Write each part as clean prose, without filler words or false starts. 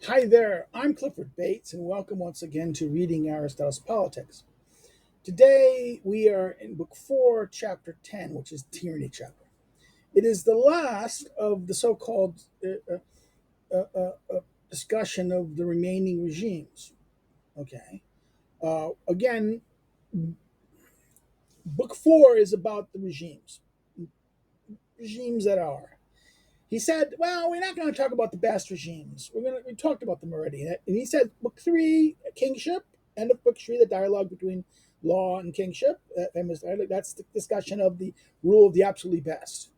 Hi there, I'm Clifford Bates, and welcome once again to Reading Aristotle's Politics. Today we are in Book 4, Chapter 10, which is Tyranny chapter. It is the last of the so-called discussion of the remaining regimes. Okay. Again, Book 4 is about the regimes that are. He said, well, we're not going to talk about the best regimes. We talked about them already. And he said, Book 3, kingship, end of Book 3, the dialogue between law and kingship. That's the discussion of the rule of the absolutely best.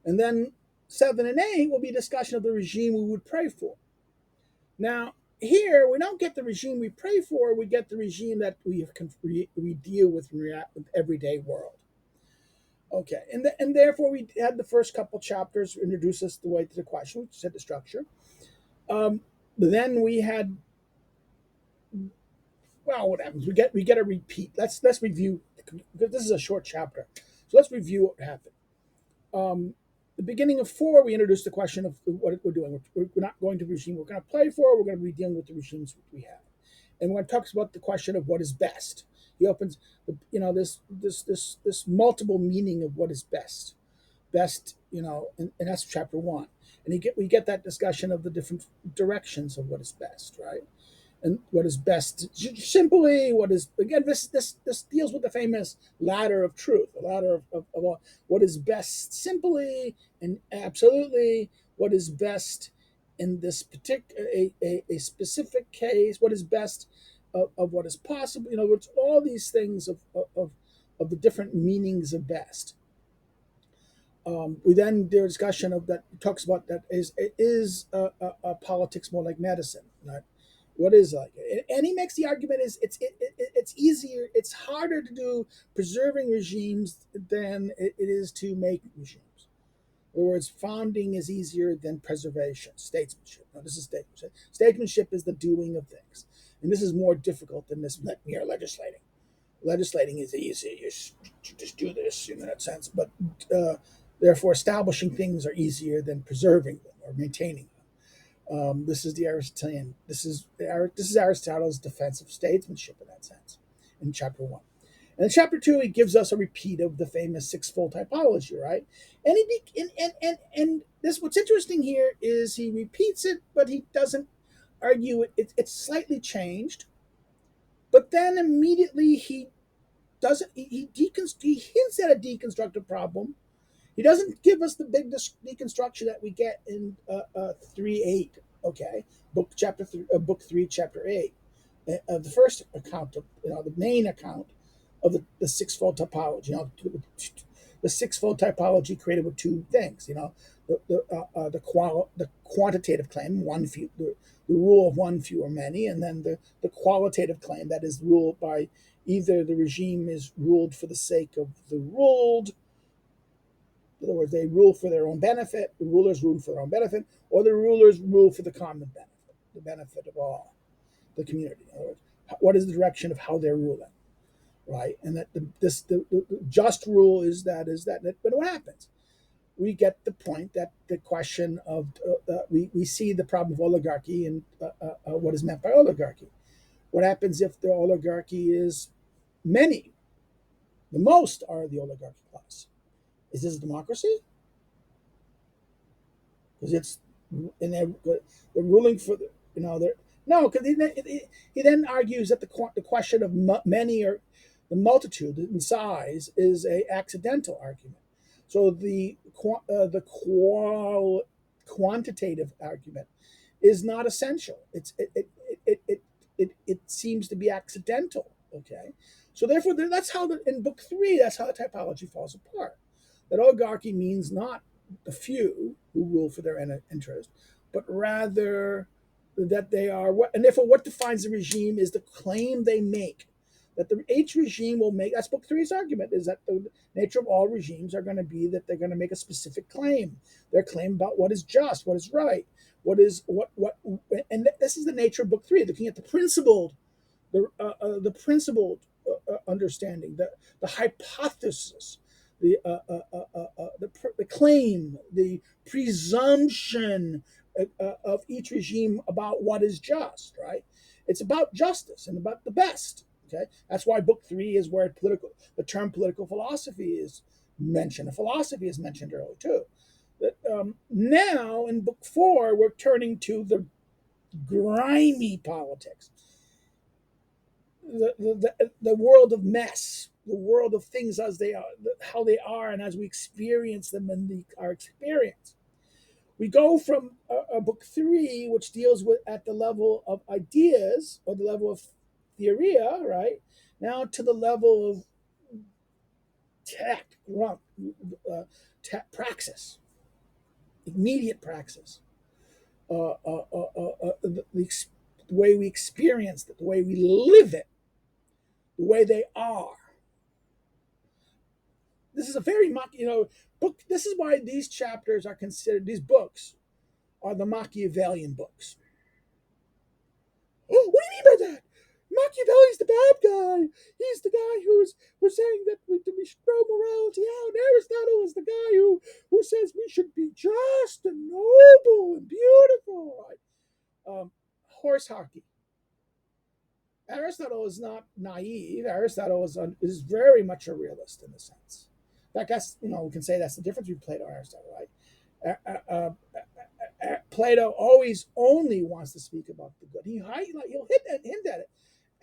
And then 7 and 8 will be a discussion of the regime we would pray for. Now, here, we don't get the regime we pray for, we get the regime that we deal with in the everyday world. Okay, and therefore we had the first couple chapters introduce us the way to the question, which said the structure. But then we had, well, what happens? We get a repeat. Let's review, because this is a short chapter. So let's review what happened. The beginning of 4, we introduced the question of what we're doing. We're not going to the regime we're going to play for. We're going to be dealing with the regimes we have. And when it talks about the question of what is best, he opens, this multiple meaning of what is best. Best, and that's chapter 1. And we get that discussion of the different directions of what is best, right? And what is best simply, what is, again, this deals with the famous ladder of truth, the ladder of all, what is best simply and absolutely, what is best in this particular a specific case, what is best of what is possible, it's all these things of the different meanings of best. We then do a discussion of that talks about that is politics more like medicine, right? What is like, and he makes the argument is it's easier, it's harder to do preserving regimes than it is to make regimes. In other words, founding is easier than preservation, statesmanship. Now, this is statesmanship. Statesmanship is the doing of things, and this is more difficult than this mere legislating. Legislating is easy; you just do this in that sense, but therefore, establishing things are easier than preserving them or maintaining them. This is the Aristotelian. This is Aristotle's defense of statesmanship in that sense, in chapter 1. And in chapter 2, he gives us a repeat of the famous sixfold typology, right? And this, what's interesting here is he repeats it, but he doesn't argue it. It's slightly changed, but then immediately he doesn't. He hints at a deconstructive problem. He doesn't give us the big deconstruction that we get in 3:8. Okay, book 3, chapter 8. The first account of the main account of the sixfold topology. The sixfold typology created with two things. The quantitative claim, the rule of one, few, or many, and then the qualitative claim that is ruled by either the regime is ruled for the sake of the ruled. In other words, they rule for their own benefit, the rulers rule for their own benefit, or the rulers rule for the common benefit, the benefit of all, the community. In other words, what is the direction of how they're ruling, right? And that the just rule is that. But what happens? We get the point that the question of, we see the problem of oligarchy and what is meant by oligarchy. What happens if the oligarchy is many? The most are the oligarchy class. Is this a democracy? Because it's and they're ruling for no, because he then argues that the question of many or the multitude in size is a accidental argument. So the quantitative argument is not essential. It seems to be accidental. Okay, so therefore that's how in book 3 that's how the typology falls apart. That oligarchy means not the few who rule for their interest, but rather that they are what, and therefore what defines the regime is the claim they make. That each regime will make, that's book 3's argument, is that the nature of all regimes are going to be that they're going to make a specific claim. Their claim about what is just, what is right, and this is the nature of book 3, looking at the principled, the principled understanding, the hypothesis, the claim, the presumption, of each regime about what is just, right? It's about justice and about the best. Okay, that's why book 3 is where the term political philosophy is mentioned. Philosophy is mentioned early too. But now in book 4, we're turning to the grimy politics, the world of mess, the world of things as they are, how they are, and as we experience them in our experience. We go from book 3, which deals with at the level of ideas or the level of theoria, right? Now to the level of praxis, immediate praxis, the way we experience it, the way we live it, the way they are. This is a very book. This is why these chapters are considered, these books are the Machiavellian books. Oh, what do you mean by that? Machiavelli's the bad guy. He's the guy who's saying that we should throw morality out. And Aristotle is the guy who says we should be just and noble and beautiful. Right? Horse hockey. Aristotle is not naive. Aristotle is very much a realist in a sense. I guess we can say that's the difference between Plato and Aristotle, right? Plato always only wants to speak about the good. He'll hint at it.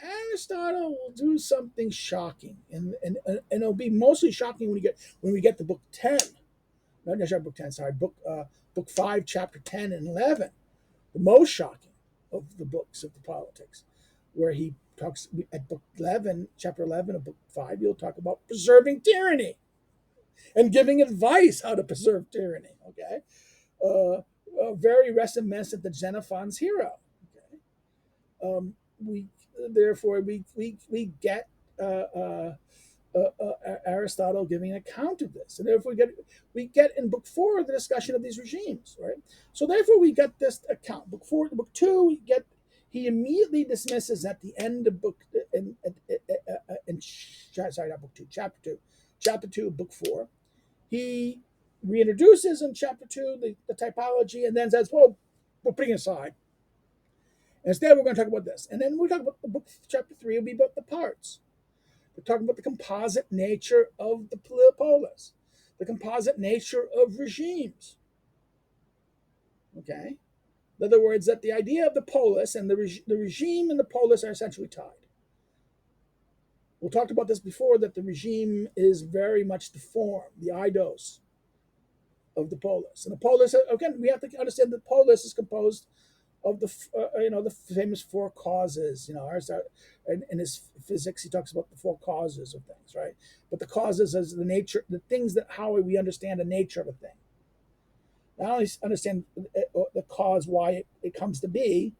Aristotle will do something shocking, and it'll be mostly shocking when we get to book 10. No, not book 10. Sorry, book 5, chapter 10 and 11. The most shocking of the books of the politics, where he talks at book 11, chapter 11 of book 5. He'll talk about preserving tyranny and giving advice how to preserve tyranny. Okay, very reminiscent to Xenophon's hero. Okay, we get Aristotle giving an account of this, and therefore we get in book 4 the discussion of these regimes, right? So therefore we get this account. Book 4, book 2, he immediately dismisses at the end of book sorry, not book 2, chapter 2 of book 4. He reintroduces in chapter 2 the typology, and then says, "Well, we're putting it aside. Instead, we're going to talk about this." And then we talk about the book, chapter 3 will be about the parts. We're talking about the composite nature of the polis, the composite nature of regimes. Okay? In other words, that the idea of the polis and the regime and the polis are essentially tied. We talked about this before, that the regime is very much the form, the eidos of the polis. And the polis, again, we have to understand that the polis is composed of the famous 4 causes. Aristotle, in his physics, he talks about the 4 causes of things, right? But the causes is the nature, the things that how we understand the nature of a thing. Not only understand the cause, why it comes to be,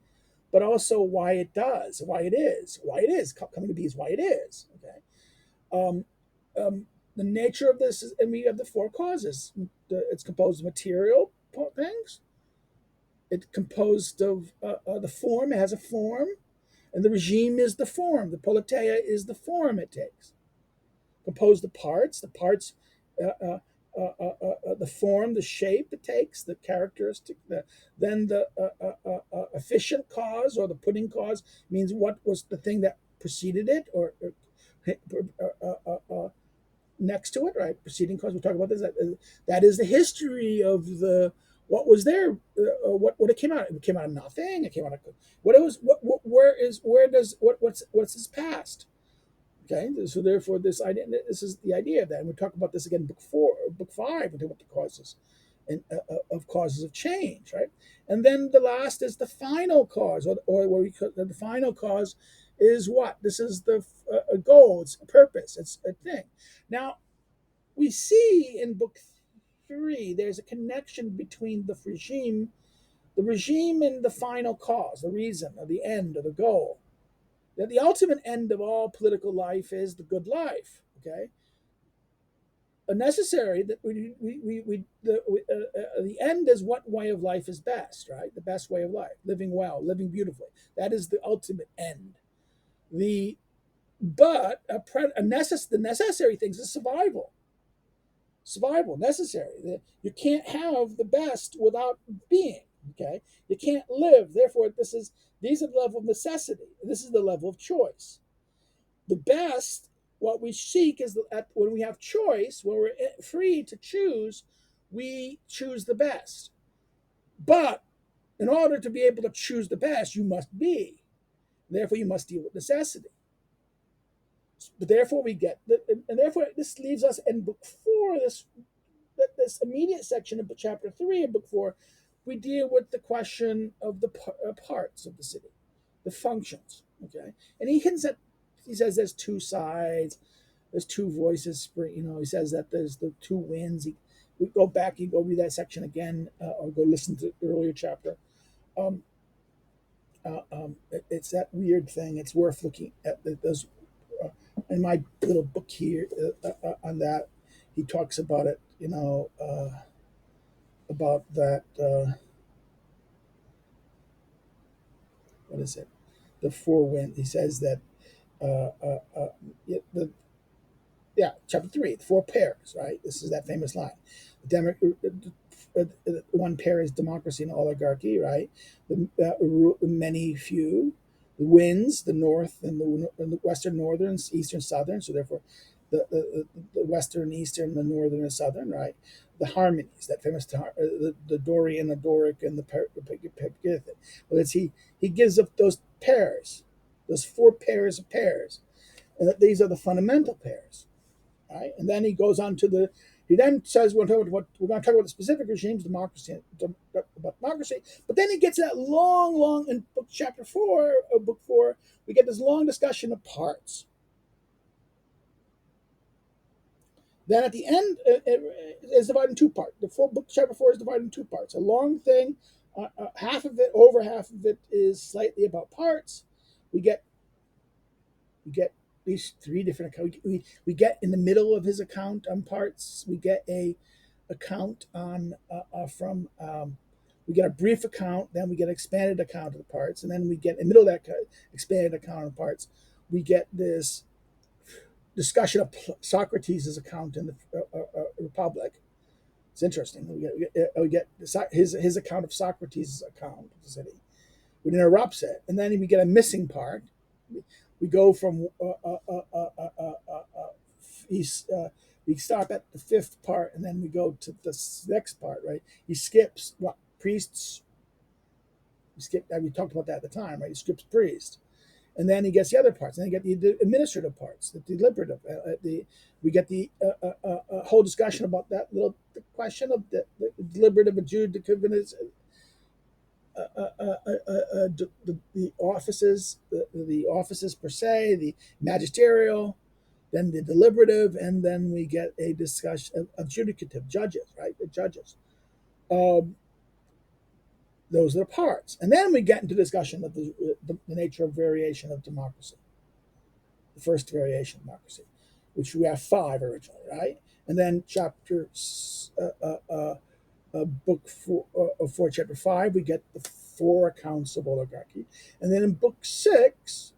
but also why it does, why it is coming to be is why it is. Okay, the nature of this is, and we have the 4 causes. It's composed of material things. It's composed of the form. It has a form, and the regime is the form. The politeia is the form it takes. Composed of parts. The parts, the form, the shape it takes, the characteristic. Then the efficient cause or the pudding cause means what was the thing that preceded it or next to it, right? Preceding cause. We'll talk about this. That is the history of what was there, what it came out. It came out of nothing. It came out of what it was. What's his past? Okay, so therefore this idea. This is the idea of that, and we'll talk about this again in book 5. We'll talk about the causes and of causes of change, right? And then the last is the final cause, or where we the final cause is what? This is the goal. It's a purpose. It's a thing. Now we see in book 3 there's a connection between the regime and the final cause, the reason, or the end, or the goal. That the ultimate end of all political life is the good life. Okay, a necessary that the end is what way of life is best, right? The best way of life, living well, living beautifully. That is the ultimate end. The necessary things is survival. Survival necessary. You can't have the best without being. Okay, you can't live. Therefore, these are the level of necessity. This is the level of choice. The best, what we seek is when we have choice, when we're free to choose, we choose the best. But in order to be able to choose the best, you must be. Therefore, you must deal with necessity. But therefore, and therefore, this leaves us in book 4. This immediate section of chapter 3 of book 4, we deal with the question of the parts of the city, the functions. Okay, and he hints at, he says there's two sides, there's two voices. He says that there's the two winds. We go back, you go read that section again, or go listen to the earlier chapter. Um, it's that weird thing. It's worth looking at. Those in my little book here on that, he talks about it. About that. What is it? The four wind. He says that the chapter 3, the four pairs. Right. This is that famous line. One pair is democracy and oligarchy. Right. The many few. The winds, the north and the western, northern, eastern, southern. So therefore, the western, eastern, the northern, and southern. Right. The harmonies, that famous the Dorian, the Doric, and the Pegithic. Well, he gives up those pairs, those four pairs of pairs, and that these are the fundamental pairs. Right? And then he goes on to he then says we're going to talk about the specific regimes, democracy, about democracy. But then he gets that long in chapter 4 of book 4. We get this long discussion of parts. Then at the end, it's divided in two parts. Chapter 4 is divided in two parts. A long thing, over half of it is slightly about parts. We get these three different accounts. We get in the middle of his account on parts. We get a account on from. We get a brief account, then we get an expanded account of the parts, and then we get in the middle of that expanded account of parts. We get this discussion of Socrates' account in the Republic. It's interesting. We get his account of Socrates' account of the city. It interrupts it, and then we get a missing part. We go from we stop at the fifth part, and then we go to the next part. Right? He skips what priests. We talked about that at the time, right? He skips priests, and then he gets the other parts. And then you get the administrative parts, the deliberative. We get the whole discussion about that little question of the deliberative, adjudicative, the offices, the offices per se, the magisterial, then the deliberative, and then we get a discussion of adjudicative, judges, right? The judges. Those are the parts. And then we get into discussion of the nature of variation of democracy, the first variation of democracy, which we have 5 originally, right? And then book 4, chapter 5, we get the 4 accounts of oligarchy. And then in book 6,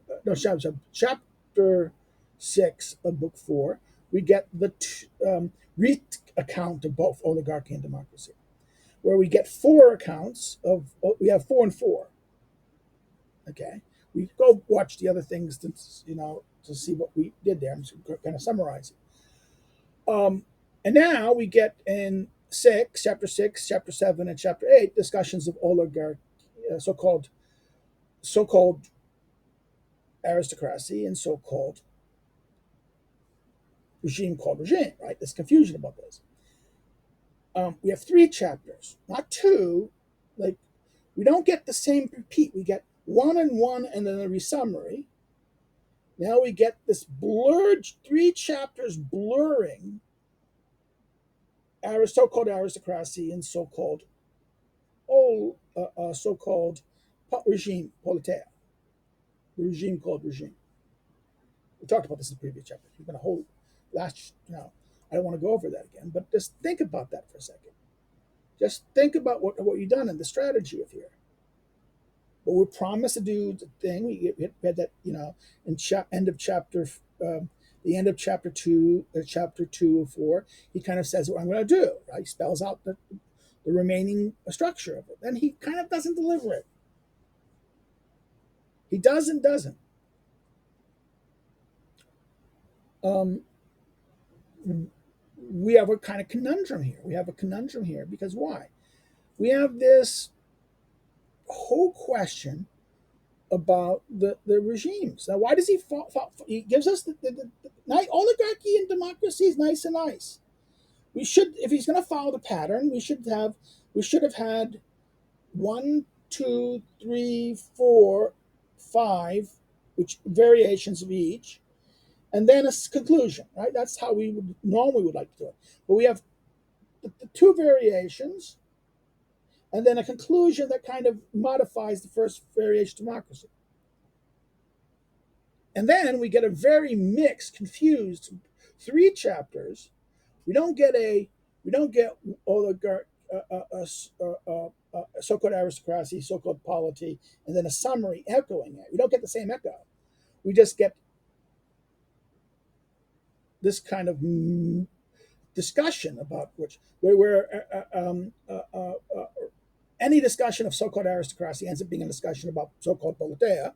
chapter 6 of book 4, we get the account of both oligarchy and democracy, where we get 4 accounts we have 4 and 4. Okay, we go watch the other things to see what we did there. I'm just going to summarize it. And now we get in chapter 6, chapter 7, and chapter 8 discussions of oligarchy, so-called aristocracy and so-called regime called regime. Right? There's confusion about this. We have 3 chapters, not 2. Like, we don't get the same repeat. We get 1 and 1, and then a resummary. Now we get this blurred 3 chapters blurring so-called aristocracy and so-called regime, politea, the regime called regime. We talked about this in the previous chapter. We're going to hold last. I don't want to go over that again, but just think about that for a second. Just think about what you've done and the strategy of here. But we promised to do the thing. We had that, end of chapter, the end of chapter 2 of 4. He kind of says what I'm going to do. Right? He spells out the the remaining structure of it. And he kind of doesn't deliver it. He doesn't. Um, we have a kind of conundrum here. We have a conundrum here because why? We have this whole question about the regimes. Now, why does he gives us the oligarchy and democracy is nice and nice. We should, if he's going to follow the pattern, we should have had one, two, three, four, five, which variations of each, and then a conclusion. Right? That's how we would normally would like to do it. But we have the two variations, and then a conclusion that kind of modifies the first variation of democracy. And then we get a very mixed, confused 3 chapters. We don't get oligarch, so-called aristocracy, so-called polity, and then a summary echoing it. We don't get the same echo. We just get this kind of discussion about any discussion of so-called aristocracy ends up being a discussion about so-called politeia.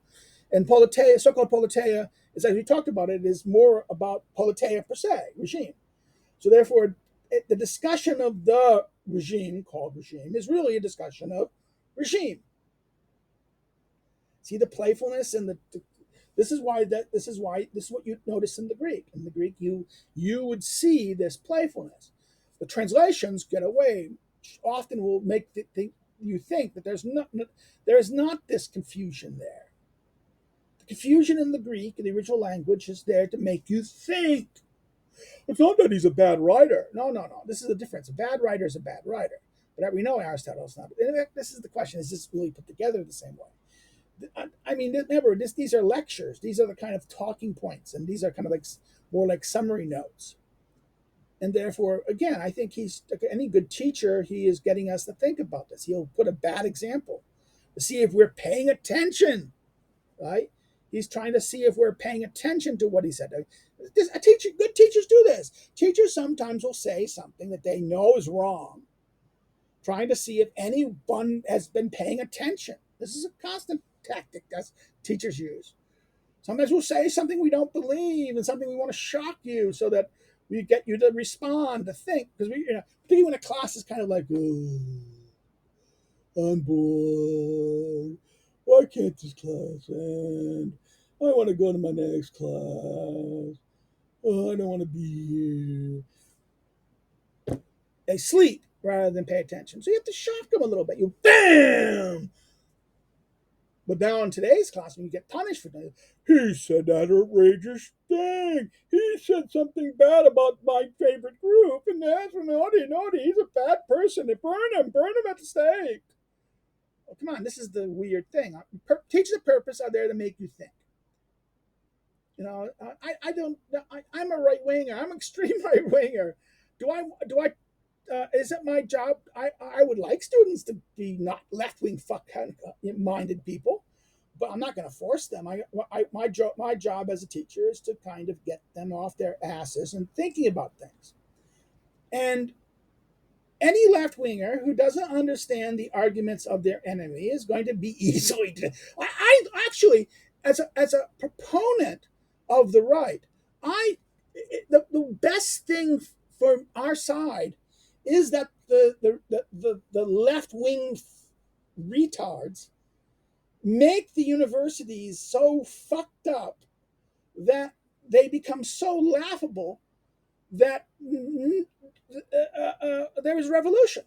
And politeia, so-called politeia, is as we talked about it, is more about politeia per se, regime. So therefore, the discussion of the regime called regime is really a discussion of regime. See the playfulness and this is what you notice in the Greek. In the Greek, you would see this playfulness. The translations get away often will make you think that there is not this confusion there. The confusion in the Greek, in the original language, is there to make you think. It's not that he's a bad writer. No. This is the difference. A bad writer is a bad writer. But we know Aristotle's not. In fact, this is the question: is this really put together the same way? I mean, remember, these are lectures. These are the kind of talking points, and these are kind of like more like summary notes. And therefore, again, I think he's any good teacher. He is getting us to think about this. He'll put a bad example to see if we're paying attention, right? He's trying to see if we're paying attention to what he said. Good teachers do this. Teachers sometimes will say something that they know is wrong, trying to see if anyone has been paying attention. This is a constant tactic that teachers use. Sometimes we'll say something we don't believe and something we want to shock you so that we get you to respond, to think. Because particularly when a class is kind of like, oh, I'm bored. Why can't this class end? I want to go to my next class. Oh, I don't want to be here. They sleep rather than pay attention. So you have to shock them a little bit. You bam! But now in today's class, when you get punished for that, he said that outrageous thing. He said something bad about my favorite group, and that's naughty. He's a bad person. They burn him at the stake. Oh, come on, this is the weird thing. Teachers of purpose are there to make you think. I don't. I'm a right winger. I'm an extreme right winger. Do I? Is it my job? I would like students to be not left wing minded people, but I'm not going to force them. My job as a teacher is to kind of get them off their asses and thinking about things. And any left winger who doesn't understand the arguments of their enemy is going to be easily. I actually, as a proponent of the right, the best thing for our side is that the left wing retards make the universities so fucked up that they become so laughable that there is revolution.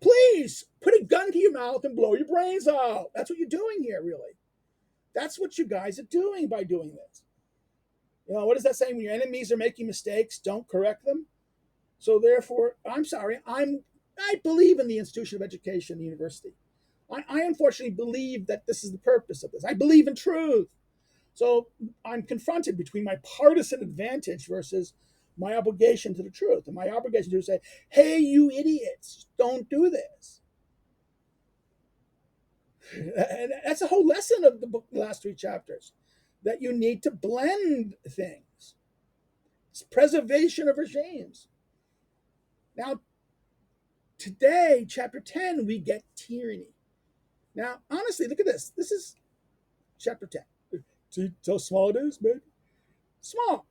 Please put a gun to your mouth and blow your brains out. That's what you're doing here, really. That's what you guys are doing by doing this. What does that say? When your enemies are making mistakes, don't correct them. So therefore, I'm sorry, I believe in the institution of education, the university. I unfortunately believe that this is the purpose of this. I believe in truth. So I'm confronted between my partisan advantage versus my obligation to the truth. And my obligation to say, hey, you idiots, don't do this. And that's the whole lesson of the book, the last 3 chapters, that you need to blend things. It's preservation of regimes. Now, today, chapter 10, we get tyranny. Now, honestly, look at this. This is chapter 10. See how small it is, baby? Small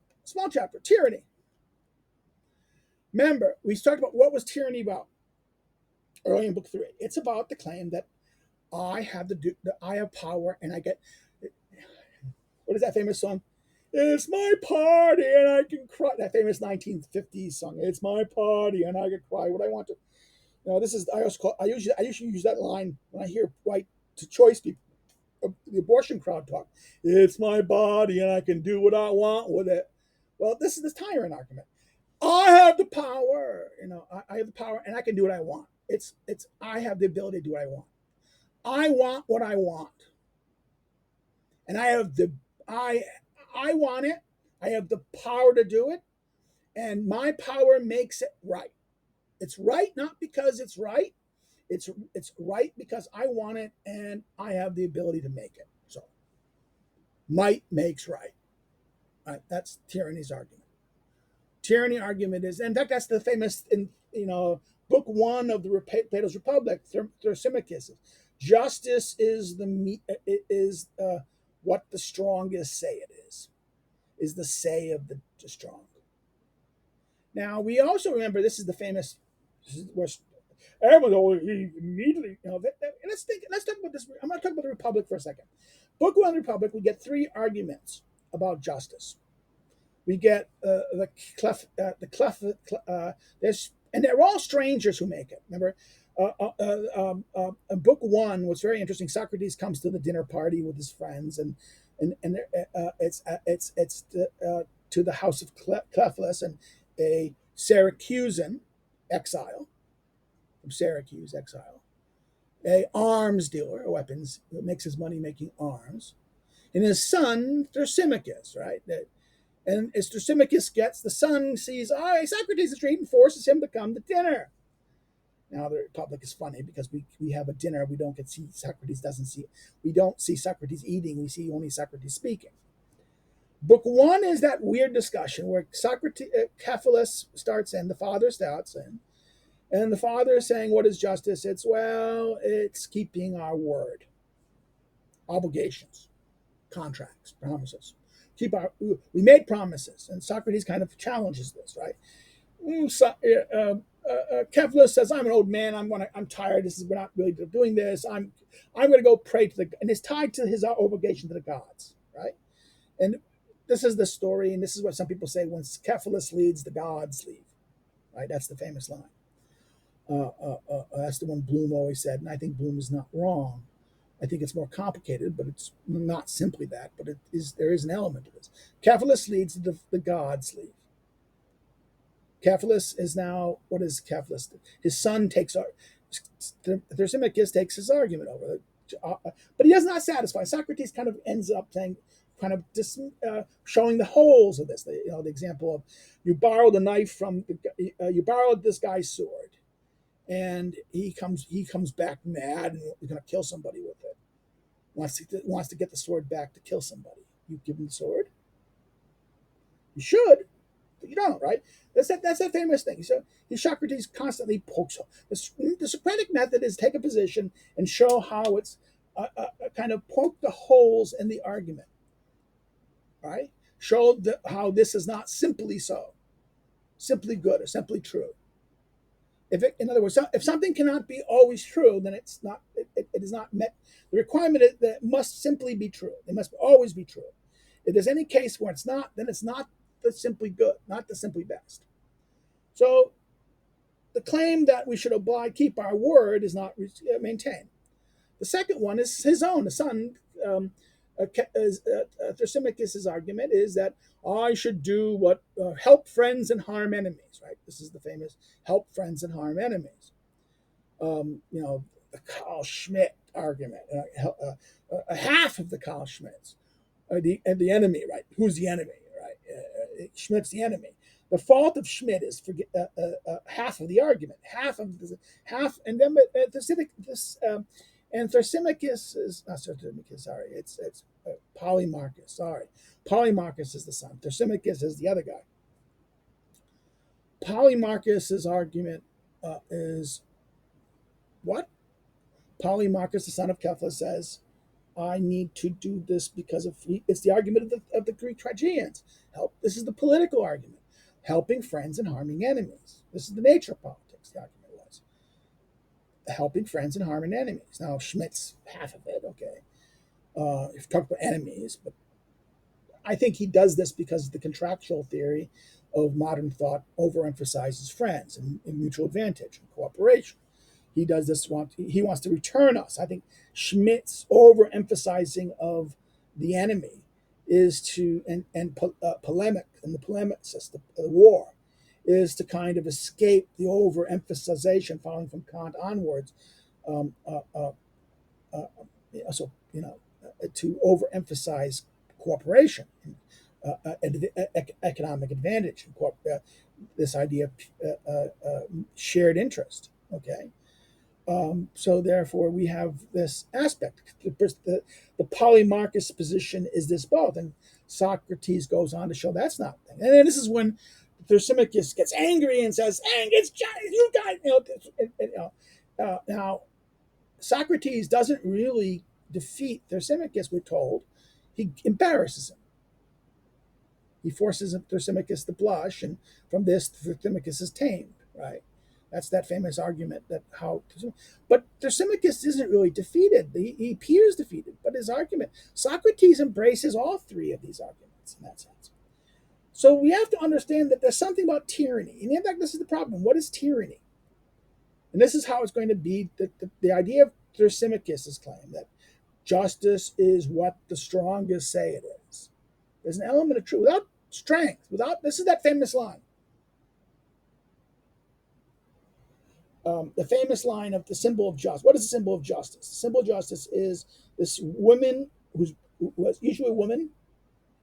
chapter, tyranny. Remember, we talked about what was tyranny about early in book 3. It's about the claim that I have I have power and I get, what is that famous song? It's my party and I can cry. That famous 1950s song. It's my party and I can cry what I want to. This is I usually use that line when I hear white to choice people, the abortion crowd talk. It's my body and I can do what I want with it. Well, this is the tyrant argument. I have the power. I have the power and I can do what I want. It's I have the ability to do what I want. I want what I want. And I want it. I have the power to do it. And my power makes it right. It's right not because it's right. It's right because I want it and I have the ability to make it. So might makes right. Right? That's tyranny's argument. Tyranny argument is, in fact, that's the famous in book 1 of the Plato's Republic, Thrasymachus. Justice is what the strongest say it is the say of the strong. Now we also remember this is the famous where everyone immediately let's talk about this. I'm going to talk about the Republic for a second. Book 1 of the Republic, we get 3 arguments about justice. We get the clef, and they're all strangers who make it. Remember, book 1 was very interesting. Socrates comes to the dinner party with his friends, and it's to the house of Clephas, and a Syracusan exile from Syracuse, a arms dealer, weapons, who makes his money making arms, and his son Thrasymachus, right? And as Thrasymachus gets, the son sees, Socrates is street and forces him to come to dinner. Now the Republic is funny because we have a dinner, we don't get see Socrates doesn't see we don't see Socrates eating, we see only Socrates speaking. Book 1 is that weird discussion where Cephalus starts in, the father starts in, and the father is saying, what is justice? It's keeping our word, obligations, contracts, promises. We made promises, and Socrates kind of challenges this, right? Cephalus says, "I'm an old man. I'm tired. We're not really doing this. I'm going to go pray to and it's tied to his obligation to the gods, right? And this is the story, and this is what some people say: when Cephalus leads, the gods lead, right? That's the famous line. That's the one Bloom always said, and I think Bloom is not wrong. I think it's more complicated, but it's not simply that. But there is an element to this. Cephalus leads, the gods lead. Cephalus is now, what is Cephalus? His son Thrasymachus takes his argument over, but he does not satisfy. Socrates kind of ends up saying, showing the holes of this. The example of you borrowed a knife from you borrowed this guy's sword, and he comes back mad and he's going to kill somebody with it. Wants to get the sword back to kill somebody. You give him the sword. You should, but you don't, right? That's a famous thing. So Socrates constantly pokes. The Socratic method is take a position and show how it's kind of poke the holes in the argument, right? Show how this is not simply so, simply good or simply true. In other words, if something cannot be always true, then it's not. It is not met. The requirement is that it must simply be true. It must always be true. If there's any case where it's not, then it's not the simply good, not the simply best. So, the claim that we should keep our word, is not maintained. The second one is his own. The son, Thrasymachus' argument is that I should do what help friends and harm enemies. Right. This is the famous help friends and harm enemies. The Carl Schmitt argument. Half of the Carl Schmitts are the enemy. Right. Who's the enemy? Right. Schmitt's the enemy. The fault of Schmitt is half of the argument. Half, and then and Thrasymachus is not Thrasymachus. Sorry, it's Polymarchus. Sorry, Polymarchus is the son. Thrasymachus is the other guy. Polymarchus's argument is What? Polemarchus, the son of Kepler, says, I need to do this because it's the argument of the Greek tragedians. This is the political argument. Helping friends and harming enemies. This is the nature of politics, the argument was. Helping friends and harming enemies. Now, Schmidt's half of it, okay. If you talk about enemies, but I think he does this because the contractual theory of modern thought overemphasizes friends and mutual advantage and cooperation. He does this. He wants to return us. I think Schmidt's overemphasizing of the enemy is to polemic and the polemics, the war, is to kind of escape the overemphasization following from Kant onwards. Um, uh, uh, so to overemphasize cooperation, economic advantage, this idea of shared interest. Okay. So therefore, we have this aspect. The Polemarchus position is this both, and Socrates goes on to show that's not the thing. And then this is when Thrasymachus gets angry and says, "It's you guys." Now, Socrates doesn't really defeat Thrasymachus. We're told he embarrasses him. He forces Thrasymachus to blush, and from this, Thrasymachus is tamed. Right. That's that famous argument but Thrasymachus isn't really defeated. He appears defeated, but his argument, Socrates embraces all three of these arguments in that sense. So we have to understand that there's something about tyranny. And in fact, this is the problem. What is tyranny? And this is how it's going to be. The idea of Thrasymachus' claim that justice is what the strongest say it is. There's an element of truth. Without strength, this is that famous line. The famous line of the symbol of justice. What is the symbol of justice? The symbol of justice is this woman who was usually a woman,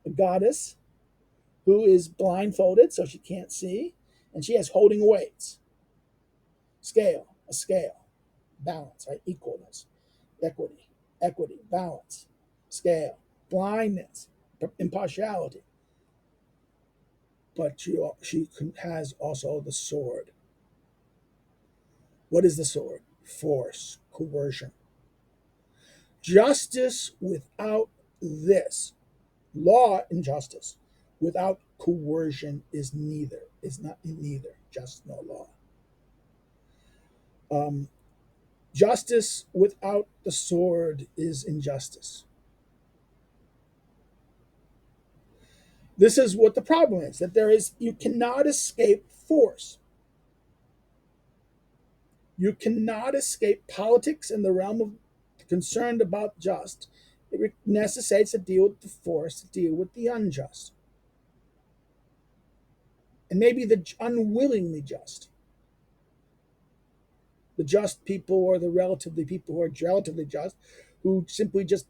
a goddess, who is blindfolded so she can't see, and she has holding weights. A scale, balance, right? Equalness, equity, balance, scale, blindness, impartiality. But she has also the sword. What is the sword? Force, coercion. Justice without this, law and justice without coercion is not neither just nor law. Justice without the sword is injustice. This is what the problem is, that you cannot escape force. You cannot escape politics in the realm of concerned about just. It necessitates to deal with the force, to deal with the unjust. And maybe the unwillingly just. The just people or the relatively people who are relatively just, who simply just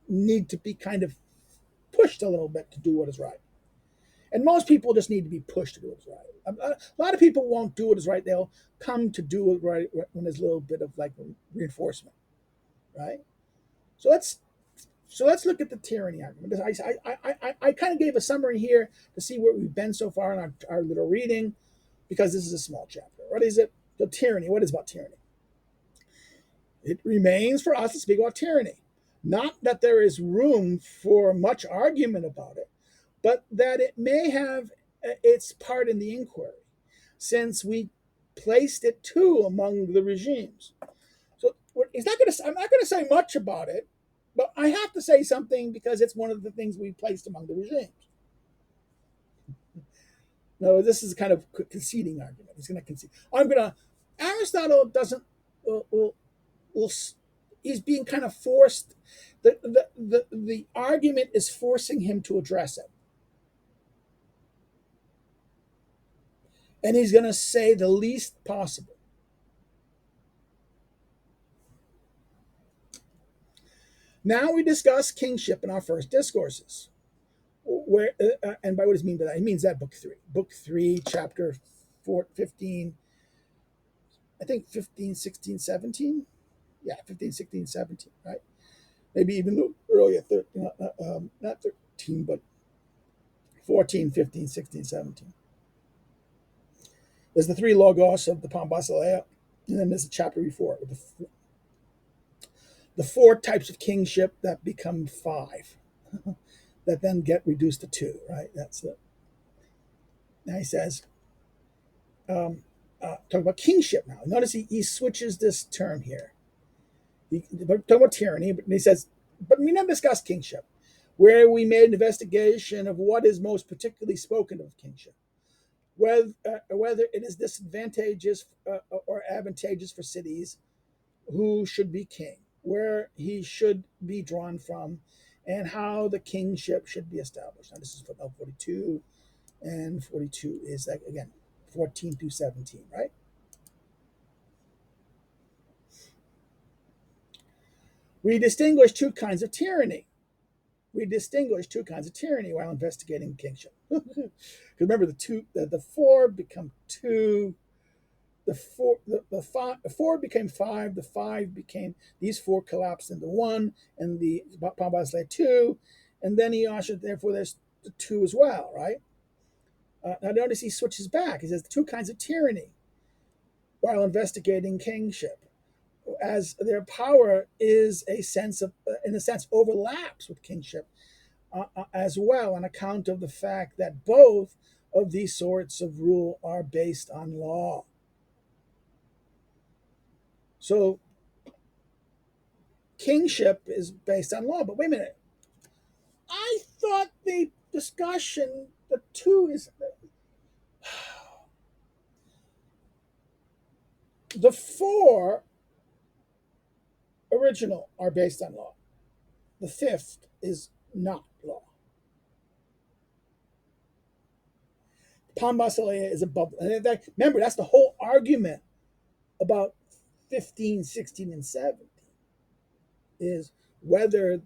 need to be kind of pushed a little bit to do what is right. And most people just need to be pushed to do what is right. A lot of people won't do what is right. They'll come to do it right when there's a little bit of like reinforcement, right? So let's look at the tyranny argument. I kind of gave a summary here to see where we've been so far in our little reading, because this is a small chapter. What is it? The tyranny. What is about tyranny? It remains for us to speak about tyranny. Not that there is room for much argument about it, but that it may have its part in the inquiry, since we placed it too among the regimes. So I'm not going to say much about it, but I have to say something because it's one of the things we placed among the regimes. No, this is a kind of conceding argument. He's going to concede. Aristotle doesn't will he's being kind of forced. The argument is forcing him to address it. And he's going to say the least possible. Now we discuss kingship in our first discourses. And by what does he mean by that? He means that book 3, chapter 15, I think 15, 16, 17. Yeah, 15, 16, 17, right? Maybe even earlier, not 13, but 14, 15, 16, 17. There's the three logos of the Pambasileia. And then there's a chapter before with the four types of kingship that become five, that then get reduced to two, right? That's the. Now he says, talk about kingship now. Notice he switches this term here. Talk about tyranny, but he says, but we never discussed kingship, where we made an investigation of what is most particularly spoken of kingship, whether it is disadvantageous or advantageous for cities, who should be king, where he should be drawn from, and how the kingship should be established. Now, this is footnote 42, and 42 is, like, again, 14 through 17, right? We distinguish two kinds of tyranny. While investigating kingship. Because remember, the four become two. The four became five. The five became, these four collapsed into one, and the Pambas led two, and then he ushered. Therefore, there's the two as well, right? Now notice he switches back. He says the two kinds of tyranny while investigating kingship, as their power is a sense of, in a sense, overlaps with kingship as well, on account of the fact that both of these sorts of rule are based on law. So kingship is based on law. But wait a minute. I thought the discussion, the two is the four original are based on law. The fifth is not law. Pambasalea is above. And remember, that's the whole argument about 15, 16, and 17 is whether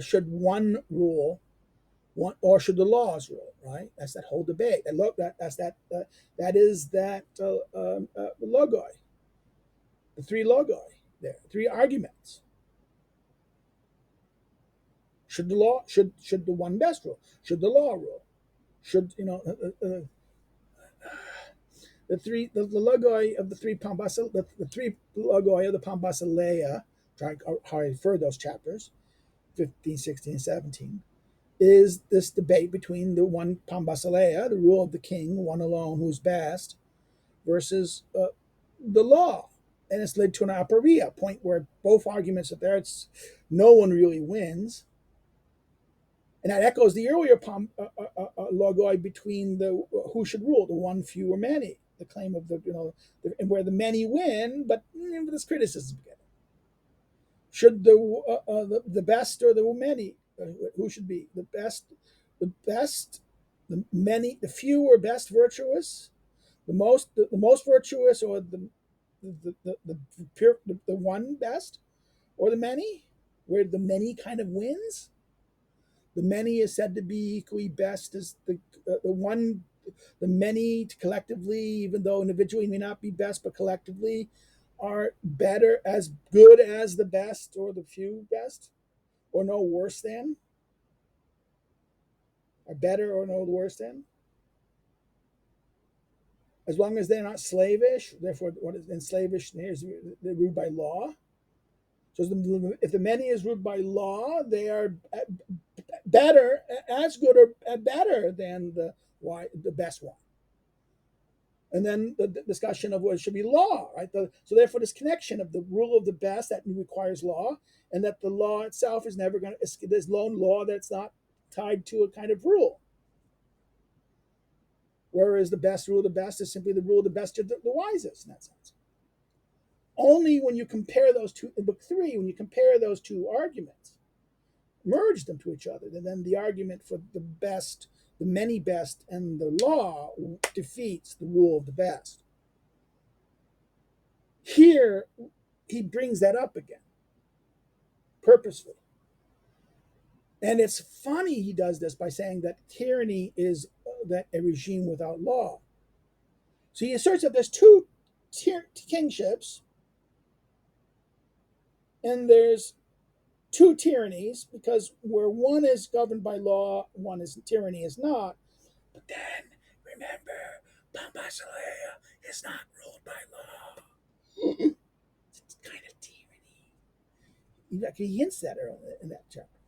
should one rule, one, or should the laws rule, right? That's that whole debate. And look, that is that logoi, the three logoi there, three arguments. Should the one best rule? Should the law rule? Should, the logoi of the three Pambasa, the three logoi of the Pambasalea, how I refer those chapters, 15, 16, 17, is this debate between the one Pambasalea, the rule of the king, one alone who's best, versus the law. And it's led to an aporia, a point where both arguments are there. It's no one really wins. And that echoes the earlier logoi between the who should rule, the one, few, or many. The claim of and where the many win, but there's criticism again. Should the best or the many? Who should be the best? The best, the many, the few or best virtuous, the most virtuous, or the one best, or the many, where the many kind of wins. The many is said to be equally best as the one. The many collectively, even though individually may not be best, but collectively are better, as good as the best or the few best, or no worse than, are better or no worse than, as long as they're not slavish. Therefore, what is in slavish here is they're ruled by law. So if the many is ruled by law, they are better, as good or better than the best one. And then the discussion of what should be law, right? So therefore, this connection of the rule of the best that requires law, and that the law itself is never going to, there's lone law that's not tied to a kind of rule. Whereas the best rule of the best is simply the rule of the best of the wisest in that sense. Only when you compare those two, in book 3, when you compare those two arguments, merge them to each other, then the argument for the best, the many best, and the law defeats the rule of the best. Here, he brings that up again, purposefully. And it's funny he does this by saying that tyranny is that a regime without law. So he asserts that there's two kingships, and there's two tyrannies, because where one is governed by law, one is tyranny is not. But then remember, Pambasalea is not ruled by law. It's kind of tyranny. He hints that earlier in that chapter.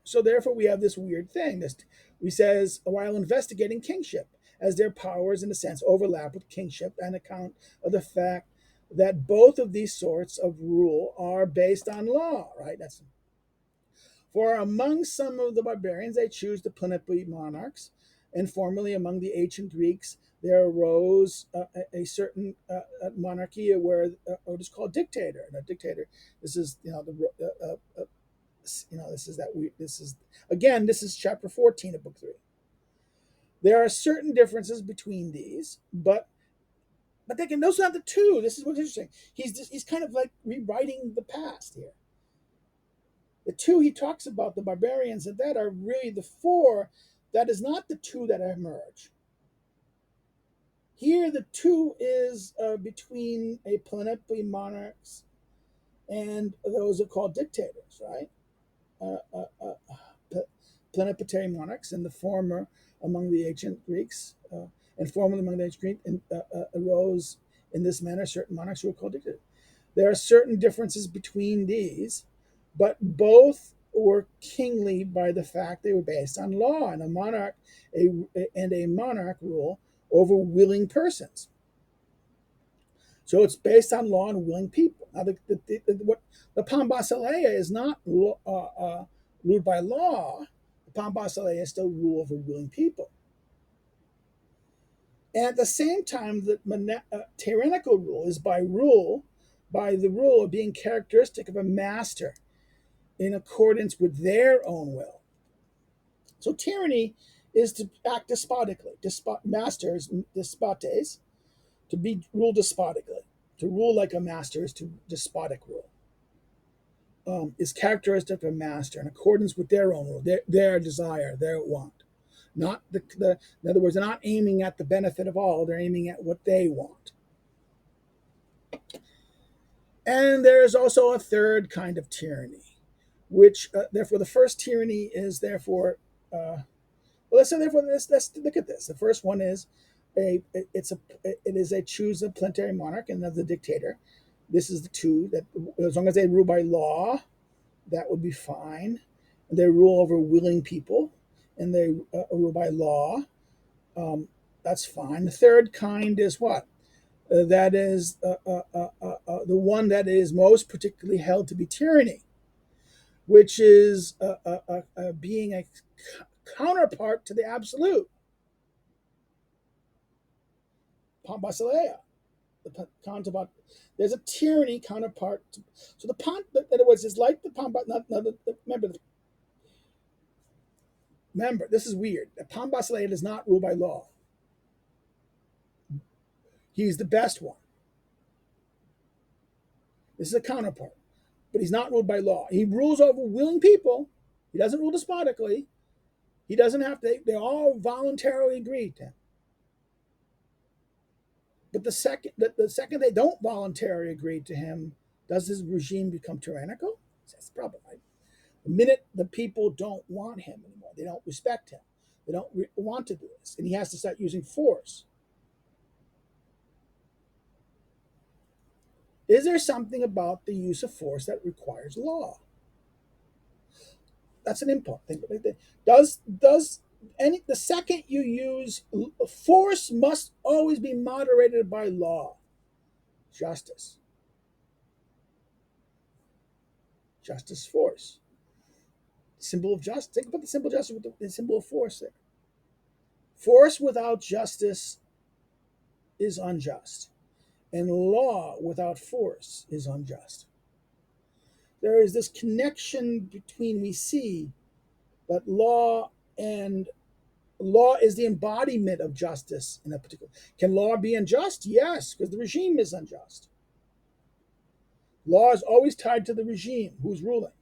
So therefore, we have this weird thing. He says, while investigating kingship, as their powers, in a sense, overlap with kingship, on account of the fact that both of these sorts of rule are based on law. Right? That's for among some of the barbarians, they choose the plenipotentiary monarchs, and formerly among the ancient Greeks, there arose a certain monarchy where what is called dictator. And a dictator, this is this is that we this is again this is chapter 14 of book 3. There are certain differences between these, but they can those are not the two. This is what's interesting. He's kind of like rewriting the past here. The two he talks about, the barbarians, and that are really the four. That is not the two that emerge. Here, the two is between a plenipotentiary monarchs and those are called dictators, right? Plenipotentiary monarchs, and the former among the ancient Greeks, and formerly among the ancient Greeks, arose in this manner certain monarchs who were called dictators. There are certain differences between these, but both were kingly by the fact they were based on law, and a monarch rule over willing persons. So it's based on law and willing people. Now, the Pambasileia is not ruled by law. The Pambasileia is still rule over willing people. And at the same time, the tyrannical rule is by the rule of being characteristic of a master in accordance with their own will. So tyranny is to act despotically. Masters, despotes, to be ruled despotically. To rule like a master is to despotic rule. Is characteristic of a master in accordance with their own rule, their desire, their want. Not in other words, they're not aiming at the benefit of all, they're aiming at what they want. And there is also a third kind of tyranny, which therefore the first tyranny is therefore let's look at this. The first one is it is a choose a plenipotentiary monarch and another dictator. This is the two that, as long as they rule by law, that would be fine. They rule over willing people, and they rule by law. That's fine. The third kind is what? That is the one that is most particularly held to be tyranny, which is being a counterpart to the absolute. Pambasileia. Counterpart. There's a tyranny counterpart. So in other words, it's like the Pambasileia. Remember, this is weird. The Pambasileia does not rule by law. He's the best one. This is a counterpart, but he's not ruled by law. He rules over willing people. He doesn't rule despotically. He doesn't have to. They all voluntarily agree to him. But the second they don't voluntarily agree to him, does his regime become tyrannical? That's the problem, right? The minute the people don't want him anymore, they don't respect him, they don't want to do this, and he has to start using force. Is there something about the use of force that requires law? That's an important thing. Does the second you use force must always be moderated by law, justice, force. Symbol of justice. Think about the symbol of justice with the symbol of force there. Force without justice is unjust, and law without force is unjust. There is this connection between, we see that law is the embodiment of justice in a particular. Can law be unjust? Yes, because the regime is unjust. Law is always tied to the regime who's ruling.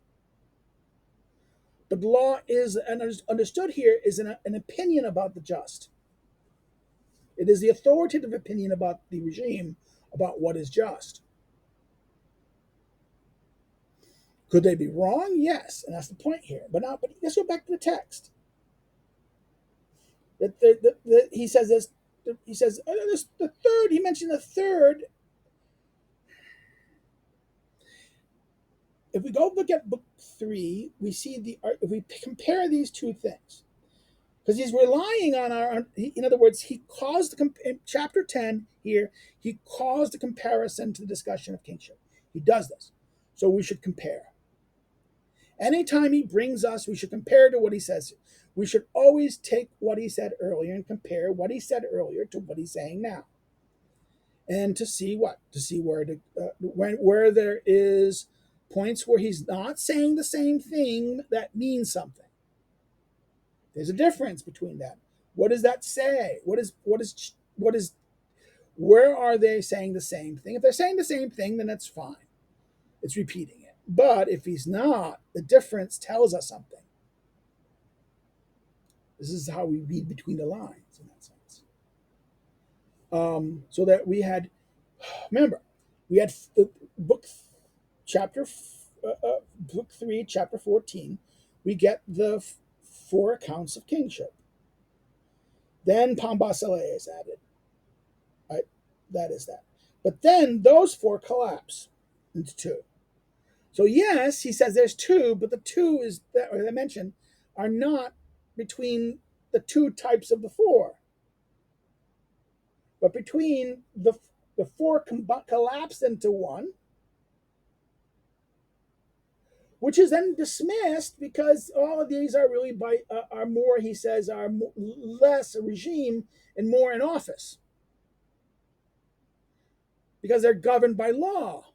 But law is, and understood here, is an opinion about the just. It is the authoritative opinion about the regime about what is just. Could they be wrong? Yes, and that's the point here. But let's go back to the text. He says this. He says the third. He mentioned the third. If we go look at book 3, we see if we compare these two things, because he's relying on in other words, he caused in chapter 10 here, he caused a comparison to the discussion of kingship. He does this. So we should compare. Anytime he brings us, we should compare to what he says. We should always take what he said earlier and compare what he said earlier to what he's saying now. And to see what? To see where there is points where he's not saying the same thing that means something. There's a difference between that. What does that say? Where are they saying the same thing? If they're saying the same thing, then it's fine. It's repeating it. But if he's not, the difference tells us something. This is how we read between the lines in that sense. So that we had, remember, we had the book 3, chapter 14. We get the 4 accounts of kingship. Then Pambasileia is added. Right? That is that. But then those 4 collapse into 2. So yes, he says there's 2, but the 2 is that, as I mentioned, are not between the 2 types of the 4, but between the 4 collapsed into 1, which is then dismissed because all of these are really are more, he says, are less a regime and more an office, because they're governed by law,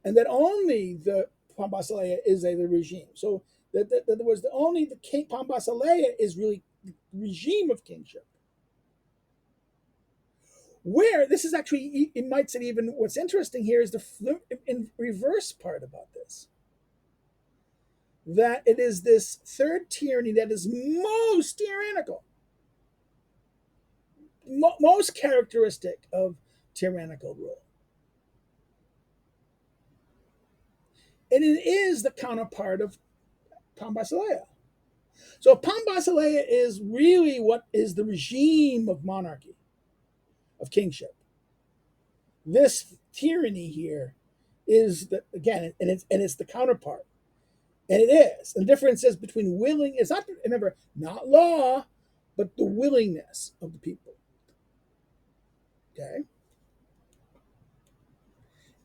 and that only the Pambasileia is the regime. So that was only the king. Pambasileia is really the regime of kingship. Where this is actually, it might say, even what's interesting here is the in reverse part about this. That it is this third tyranny that is most tyrannical, most characteristic of tyrannical rule. And it is the counterpart of Pambasileia. So Pambasileia is really what is the regime of monarchy, of kingship. This tyranny here is again, and it's the counterpart, and it is. And the difference is between willing. It's not, remember, not law, but the willingness of the people. Okay.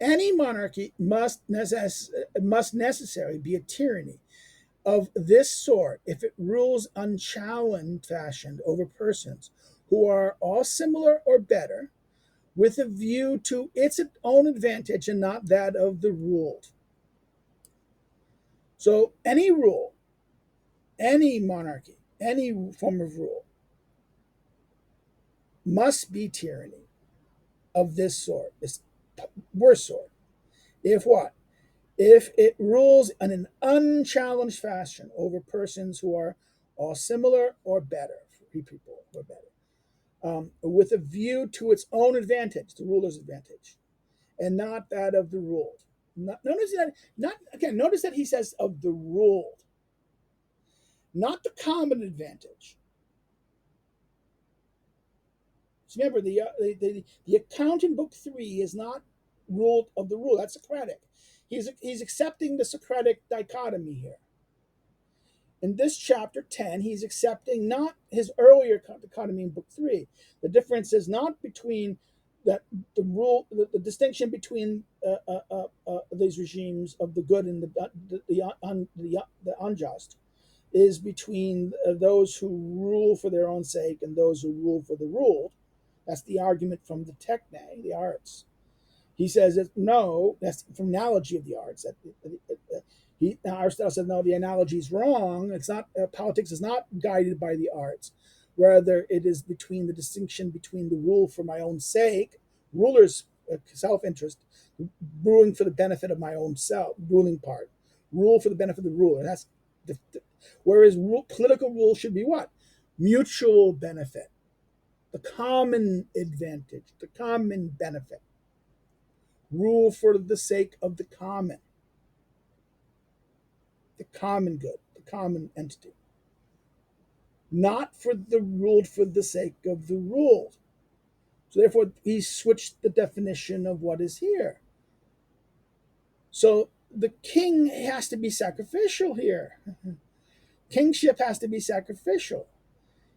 Any monarchy must necessarily be a tyranny of this sort if it rules unchallenged fashioned over persons who are all similar or better, with a view to its own advantage and not that of the ruled. So any rule, any monarchy, any form of rule must be tyranny of this sort, this worst sort. If what? If it rules in an unchallenged fashion over persons who are all similar or better, free people or better, with a view to its own advantage, the ruler's advantage, and not that of the ruled. Notice that he says of the ruled, not the common advantage. So remember, the account in book 3 is not ruled of the rule. That's Socratic. He's accepting the Socratic dichotomy here. In this chapter 10, he's accepting not his earlier dichotomy in book 3. The difference is not between that the distinction between these regimes of the good and the unjust is between those who rule for their own sake and those who rule for the ruled. That's the argument from the techne, the arts. He says that no, that's from analogy of the arts. Aristotle said no, the analogy is wrong. It's not, politics is not guided by the arts. Rather, it is between the distinction between the rule for my own sake, ruler's self-interest, ruling for the benefit of my own self, ruling part, rule for the benefit of the ruler. That's whereas political rule should be what? Mutual benefit, the common advantage, the common benefit. Rule for the sake of the common good, the common entity. not for the ruled for the sake of the ruled. So therefore, he switched the definition of what is here. So the king has to be sacrificial here. Kingship has to be sacrificial.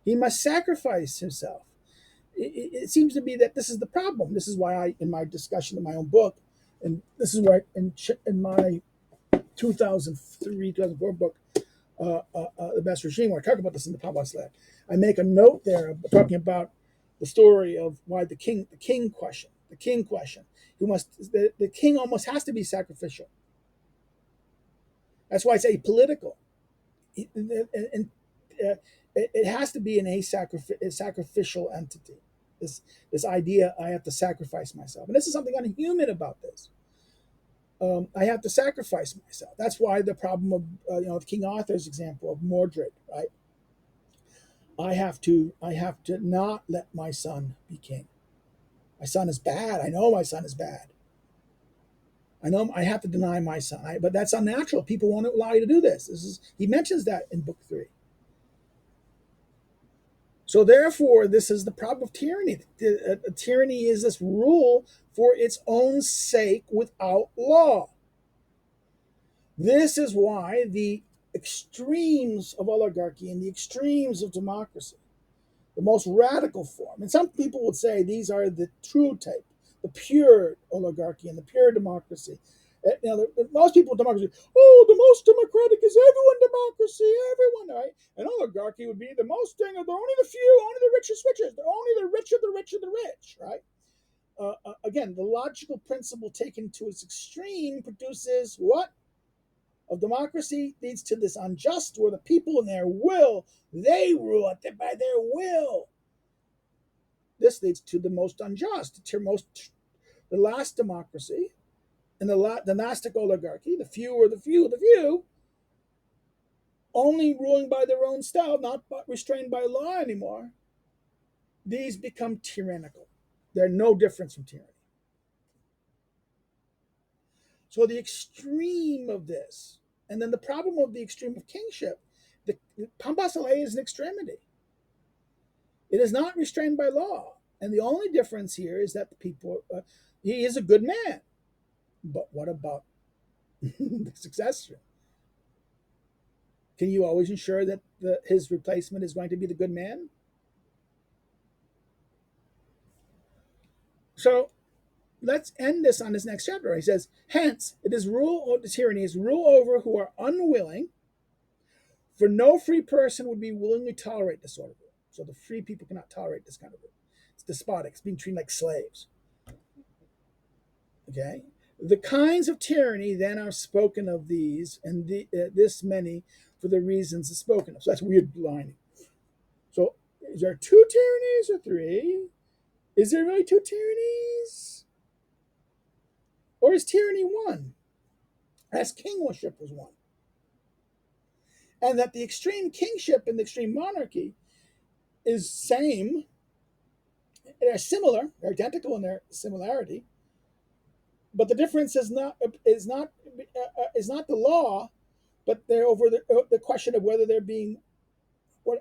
He must sacrifice himself. It seems to be that this is the problem. This is why in my discussion of my own book, and this is where in my 2003, 2004 book, The Best Regime, where I talk about this in the Pablos Lab, I make a note there talking about the story of why the king question, the king almost has to be sacrificial. That's why I say political. And it has to be a sacrificial entity. This idea, I have to sacrifice myself, and this is something unhuman about this. I have to sacrifice myself. That's why the problem of King Arthur's example of Mordred, right? I have to not let my son be king. My son is bad. I know my son is bad. I know I have to deny my son, but that's unnatural. People won't allow you to do this. He mentions that in book 3. So therefore, this is the problem of tyranny. Tyranny is this rule for its own sake without law. This is why the extremes of oligarchy and the extremes of democracy, the most radical form, and some people would say these are the true type, the pure oligarchy and the pure democracy. Most people in democracy, the most democratic is everyone democracy, everyone, right? And oligarchy would be the most thing of only the few, only the richest riches, only the rich of the rich of the rich, right? Again, the logical principle taken to its extreme produces what? Of democracy leads to this unjust, where the people in their will, they rule it by their will. This leads to the most unjust, the last democracy, and the Gnostic oligarchy, the few are the few, only ruling by their own style, not restrained by law anymore. These become tyrannical. They're no different from tyranny. So the extreme of this, and then the problem of the extreme of kingship, the Pambasale is an extremity. It is not restrained by law. And the only difference here is that the people, he is a good man. But what about the successor? Can you always ensure that his replacement is going to be the good man? So let's end this on this next chapter. He says, hence, it is tyranny is rule over who are unwilling, for no free person would be willingly tolerate this sort of rule. So the free people cannot tolerate this kind of rule. It's despotic. It's being treated like slaves. Okay? The kinds of tyranny then are spoken of these, and this many for the reasons it's spoken of. So that's weird lining. So is there 2 tyrannies or 3? Is there really 2 tyrannies? Or is tyranny 1? As king worship was 1. And that the extreme kingship and the extreme monarchy is same. They're similar, they're identical in their similarity. But the difference is not the law, but they're over the question of whether they're being,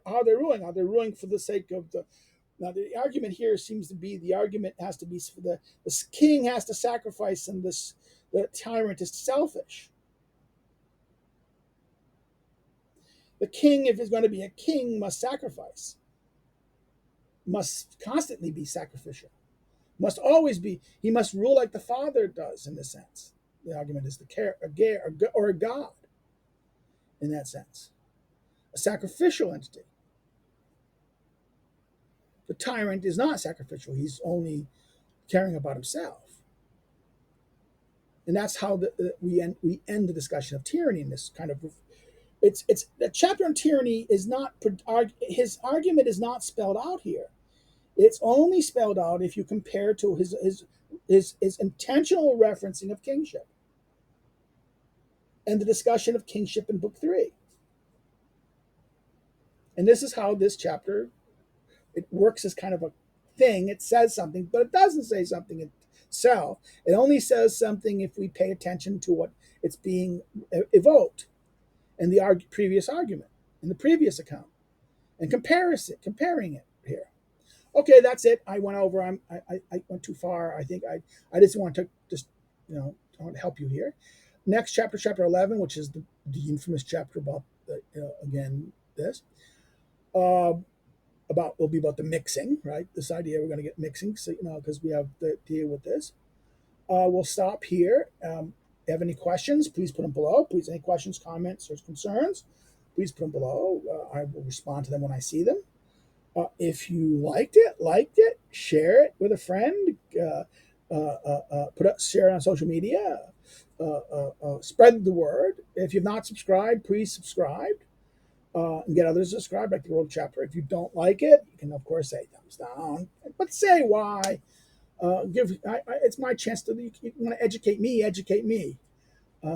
how they're ruling. Are they ruling for the sake of the? Now the argument here seems to be, the argument has to be for the king has to sacrifice, and the tyrant is selfish. The king, if he's going to be a king, must sacrifice, must constantly be sacrificial, must always be. He must rule like the father does in this sense. The argument is a god in that sense, a sacrificial entity. The tyrant is not sacrificial. He's only caring about himself. And that's how we end the discussion of tyranny in this kind of. It's the chapter on tyranny is not, his argument is not spelled out here. It's only spelled out if you compare to his intentional referencing of kingship and the discussion of kingship in book 3. And this is how this chapter, it works as kind of a thing. It says something, but it doesn't say something itself. It only says something if we pay attention to what it's being evoked in the previous argument, in the previous account. and comparing it here. Okay, that's it. I went over. I went too far. I think I just want to just I want to help you here. Next chapter, chapter 11, which is the infamous chapter about again this about will be about the mixing, right? This idea we're going to get mixing, so because we have to deal with this. We'll stop here. If you have any questions, please put them below. Please, any questions, comments, or concerns, please put them below. I will respond to them when I see them. If you liked it, share it with a friend. Share it on social media. Spread the word. If you've not subscribed, please subscribe and get others to subscribe, like the world chapter. If you don't like it, you can of course say thumbs down, but say why. It's my chance to. You want to educate me? Educate me.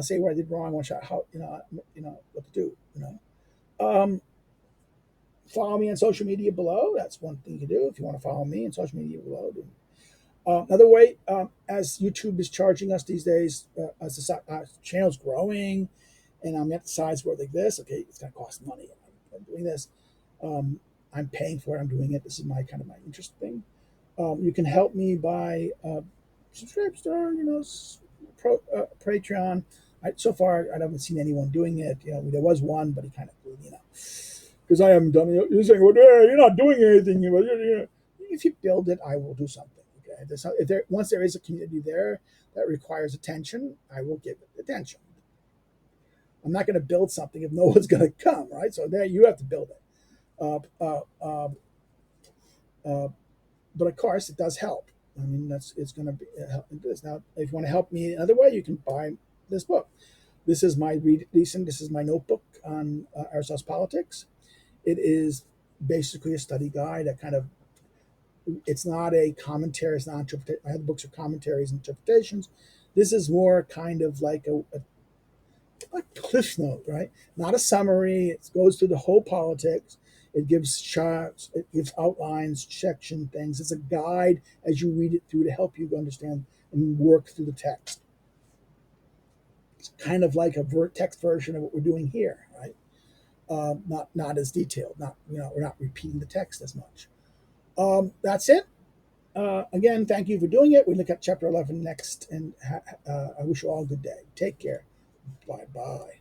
Say where I did wrong. How what to do. Follow me on social media below. That's one thing you can do if you want to follow me on social media below. Another way, as YouTube is charging us these days, as the channel's growing, and I'm at the size where like this, okay, it's going to cost money. I'm doing this. I'm paying for it. I'm doing it. This is my kind of my interest thing. You can help me by subscribe, Patreon. So far, I haven't seen anyone doing it. There was one, but he kind of, because I haven't done it. You're saying, well, you're not doing anything. If you build it, I will do something. Okay. Once there is a community there that requires attention, I will give it attention. I'm not going to build something if no one's going to come, right? So there, you have to build it. But of course, it does help. I mean, it's going to be helping this. Now, if you want to help me another way, you can buy this book. This is my This is my notebook on Aristotle's politics. It is basically a study guide. It's not a commentary. It's not interpretation. My other books are commentaries and interpretations. This is more kind of like a cliff note, right? Not a summary. It goes through the whole politics. It gives charts. It gives outlines, section things. It's a guide as you read it through to help you understand and work through the text. It's kind of like a text version of what we're doing here, right? Not as detailed. We're not repeating the text as much. That's it. Again, thank you for doing it. We look at chapter 11 next, and I wish you all a good day. Take care. Bye-bye.